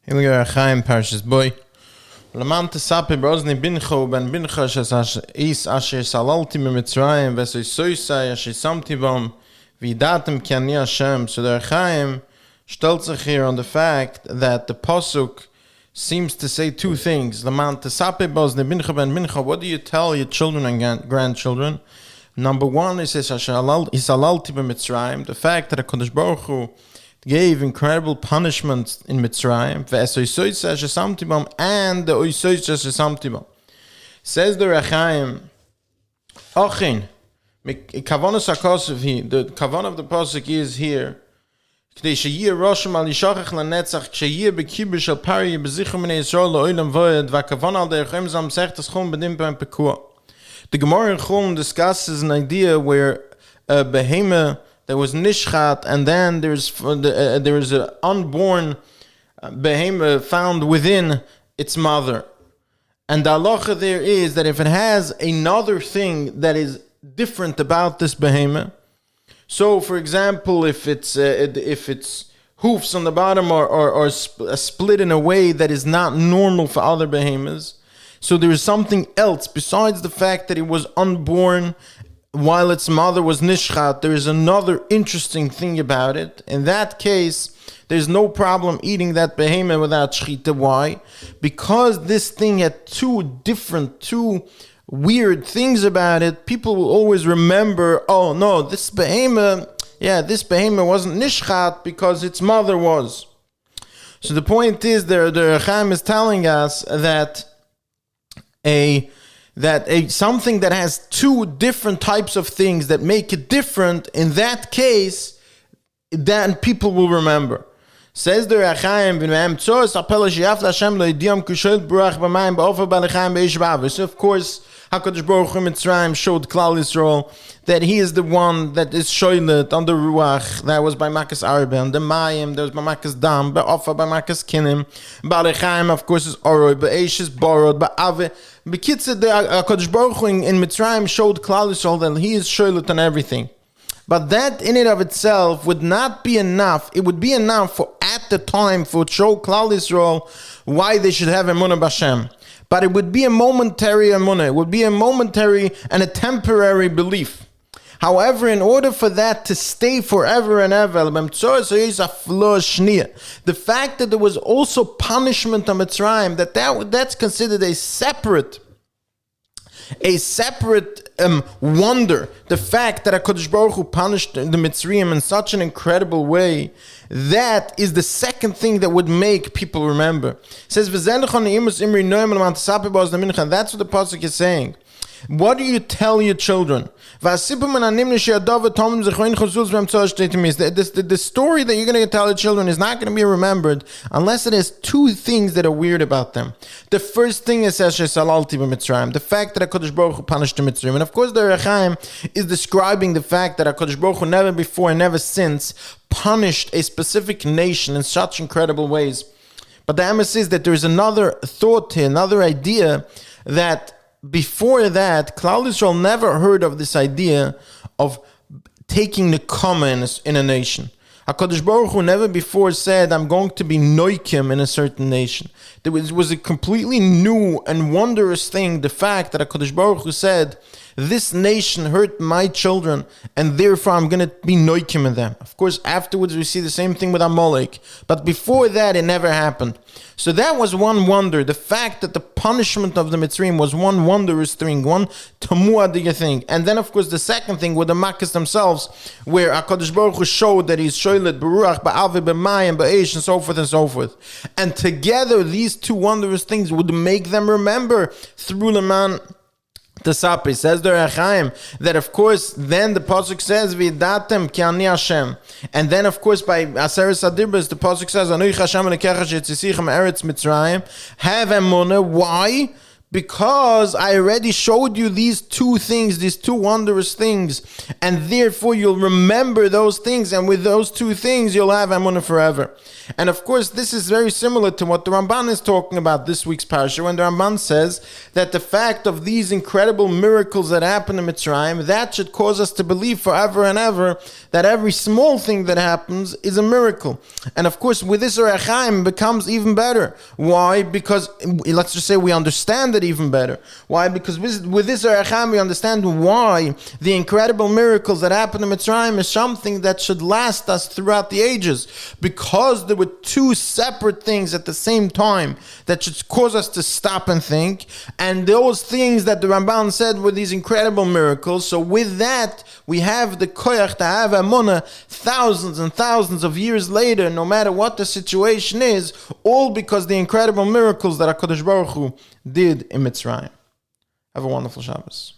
Ohr Hachaim Parshas Boy. Laman tesape brozni bincho ben bincho shas is asher salalti me Mitzrayim v'soisai asher samti bom v'yidatem ki ani Hashem. So the Ohr Hachaim stellt sich here on the fact that the pasuk seems to say two things. Laman tesape brozni bincho ben bincho. What do you tell your children and grandchildren? Number one, it says asher salalti me Mitzrayim. The fact that HaKadosh Baruch Hu gave incredible punishments in Mitzrayim, and the Oisois. Says the Ohr Hachaim, Ochin, the kavan of the pasuk is here. The Gemara in Chum discusses an idea where a behemoth there was nishchat, and then there's an unborn behemoth found within its mother. And the halacha there is that if it has another thing that is different about this behemoth, so for example, if its hoofs on the bottom are split in a way that is not normal for other behemoths, so there is something else besides the fact that it was unborn while its mother was nishchat, there is another interesting thing about it. In that case, there's no problem eating that behemoth without shchita. Why? Because this thing had two weird things about it. People will always remember, oh no, this behemoth wasn't nishchat because its mother was. So the point is, the Ohr Hachaim is telling us that something that has two different types of things that make it different, in that case, then people will remember. Says the Ohr Hachaim, so of course, HaKadosh Baruch Hu Mitzrayim showed Klal Yisrael that he is the one that is shoylet on the Ruach. That was by Makas Arben. The Mayim, there was by Makas Dam, by Ofa, by Makas Kinim. By Lechaim, of course, is Oroi, by Eish is Borod, by Ave. Bekitze, the HaKadosh Baruch Hu in Mitzrayim showed Klal Yisrael that he is shoylet on everything. But that in and of itself would not be enough. It would be enough for, at the time, for to show Klal Yisrael why they should have Emunah B'Hashem. But it would be a momentary emunah. It would be a momentary and a temporary belief. However, in order for that to stay forever and ever, the fact that there was also punishment on Mitzrayim, that's considered a separate wonder. The fact that HaKadosh Baruch Hu punished the Mitzrayim in such an incredible way, that is the second thing that would make people remember. It says, that's what the pasuk is saying. What do you tell your children? The story that you're going to tell your children is not going to be remembered unless it has two things that are weird about them. The first thing is the fact that HaKadosh Baruch Hu punished the Mitzrayim. And of course the Ohr Hachaim is describing the fact that HaKadosh Baruch Hu never before and never since punished a specific nation in such incredible ways. But the emes is that there is another thought here, another idea, that before that, Klal Yisrael never heard of this idea of taking the common in a nation. HaKadosh Baruch Hu never before said, I'm going to be noikim in a certain nation. It was a completely new and wondrous thing, the fact that HaKadosh Baruch Hu said, this nation hurt my children, and therefore I'm going to be noikim in them. Of course, afterwards we see the same thing with Amalek. But before that, it never happened. So that was one wonder. The fact that the punishment of the Mitzrayim was one wondrous thing, one tamuadiga thing. And then, of course, the second thing were the Makkahs themselves, where HaKadosh Baruch Hu showed that he's shoylet, beruach, ba'avi, b'mayim, ba'esh, and so forth and so forth. And together, these two wondrous things would make them remember through Laman Tesape. Says the Ohr Hachaim that of course then the pasuk says v'yidatem ki ani Hashem, and then of course by Aseres Adibros the pasuk says Ohr Hachaim lekecha shetzisichem eretz Mitzrayim, have emunah. Why? because I already showed you these two things, these two wondrous things, and therefore you'll remember those things, and with those two things you'll have Emunah forever. And of course, this is very similar to what the Ramban is talking about this week's parsha, when the Ramban says that the fact of these incredible miracles that happen in Mitzrayim, that should cause us to believe forever and ever that every small thing that happens is a miracle. And of course, with this Ohr Hachaim, it becomes even better. Why? Because, let's just say we understand it even better. Why? Because with this Ohr Hachaim, we understand why the incredible miracles that happen in Mitzrayim is something that should last us throughout the ages. Because there were two separate things at the same time that should cause us to stop and think, and those things that the Ramban said were these incredible miracles. So with that, we have the koyach to have emunah thousands and thousands of years later, no matter what the situation is, all because the incredible miracles that HaKadosh Baruch Hu did in Mitzrayim. Have a wonderful Shabbos.